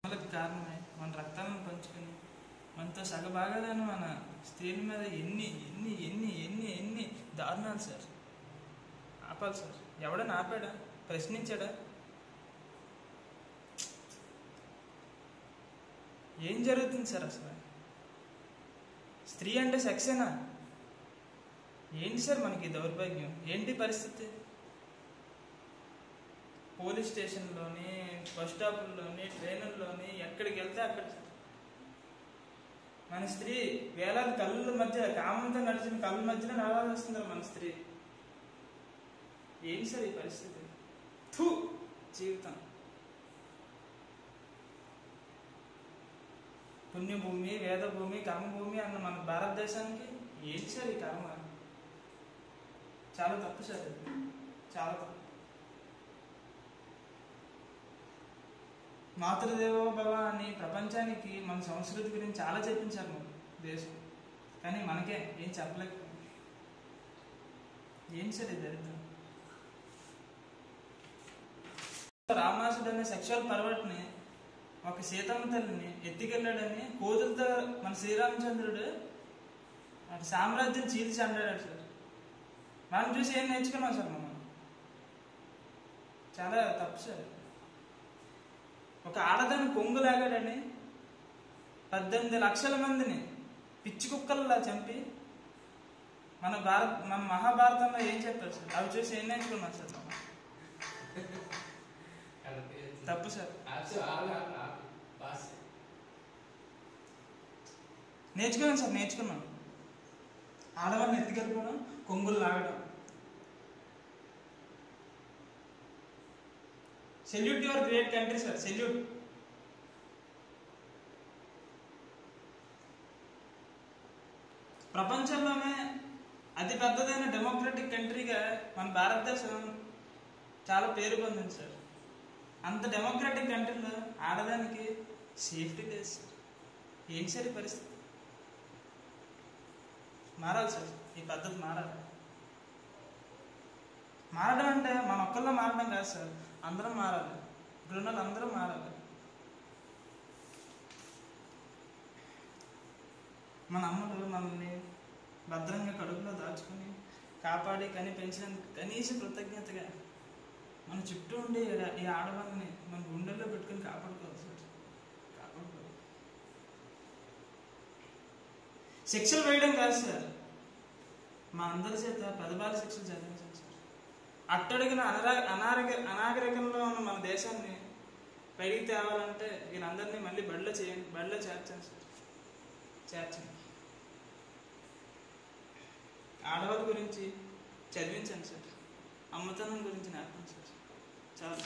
మనకి కారణమై మన రక్తాలను పంచుకొని మనతో సగభాగాలను మన స్త్రీల మీద ఎన్ని ఎన్ని ఎన్ని ఎన్ని ఎన్ని దారుణాలు సార్. ఆపాలి సార్. ఎవడన్నా ఆపాడా? ప్రశ్నించాడా? ఏం జరుగుతుంది సార్ అసలు? స్త్రీ అంటే సెక్సేనా? ఏంటి సార్ మనకి దౌర్భాగ్యం? ఏంటి పరిస్థితి? పోలీస్ స్టేషన్లోని, బస్ స్టాపుల్లోని, ట్రైన్లోని, ఎక్కడికి వెళ్తే అక్కడ మన స్త్రీ వేలాది కళ్ళ మధ్య, కామంతో నడిచిన కళ్ళ మధ్యలో నడవాల్సి వస్తుంది మన స్త్రీ. ఏంటి సార్ ఈ పరిస్థితి? జీవితం పుణ్యభూమి, వేదభూమి, కర్మభూమి అన్న మన భారతదేశానికి ఏంటి సార్ ఈ కర్మ? చాలా తప్పు సార్. చాలా తప్పు. మాతృదేవో భవ అని ప్రపంచానికి మన సంస్కృతి గురించి చాలా చెప్పించారు మన దేశం. కానీ మనకే ఏం చెప్పలేకపోయింది. ఏం సార్ ఇది దరిద్రం? రామాసుడు అనే సెక్షువల్ పర్వర్ట్ని, ఒక సీతమ్మ తల్లిని ఎత్తికెళ్ళాడని కోతులతో మన శ్రీరామచంద్రుడు సామ్రాజ్యం చీల్చి అన్నాడు సార్. మనం చూసి ఏం నేర్చుకున్నాం సార్? మనం చాలా తప్పు సార్. ఒక ఆడదాన్ని కొంగులాగాడని 18 లక్షల మందిని పిచ్చి కుక్కల్లా చంపి మన మహాభారతంలో ఏం చెప్పారు సార్? అవి చూసి ఏం నేర్చుకున్నాం సార్? తప్పు సార్. నేర్చుకున్నాను సార్, నేర్చుకున్నాను. ఆడవాళ్ళని ఎత్తుకెళ్ళిపోవడం, కొంగులు లాగడం. Salute your great country sir, salute. ప్రపంచంలోనే అతి పెద్దదైన డెమోక్రటిక్ కంట్రీగా మన భారతదేశం చాలా పేరు పొందింది సార్. అంత డెమోక్రటిక్ కంట్రీలో ఆడదానికి సేఫ్టీ లేదు సార్. ఏంటి సార్ ఈ పరిస్థితి? మారాలి సార్, ఈ పద్ధతి మారాలి. మారడం అంటే మన ఒక్కళ్ళో మారడం కాదు సార్, అందరం మారాలి. ఇప్పుడున్న అందరూ మారాలి. మన అమ్మలు మనల్ని భద్రంగా కడుపులో దాచుకొని కాపాడి కని పెంచినందుకు కనీస కృతజ్ఞతగా మన చుట్టూ ఉండే ఈ ఆడవాళ్ళని మన గుండెల్లో పెట్టుకొని కాపాడుకోవాలి సార్, కాపాడుకోవాలి. శిక్షలు వేయడం కాదు సార్, మా అందరి చేత పెదబాల శిక్షలు చదివించాలి సార్. అట్టడిగిన అనాగరికంలో ఉన్న మన దేశాన్ని పైకి తేవాలంటే వీళ్ళందరినీ మళ్ళీ బడిలో చేర్చండి సార్, చేర్చండి. ఆడవాళ్ళ గురించి చదివించండి సార్, అమ్మతనం గురించి నేర్పండి సార్. చాలా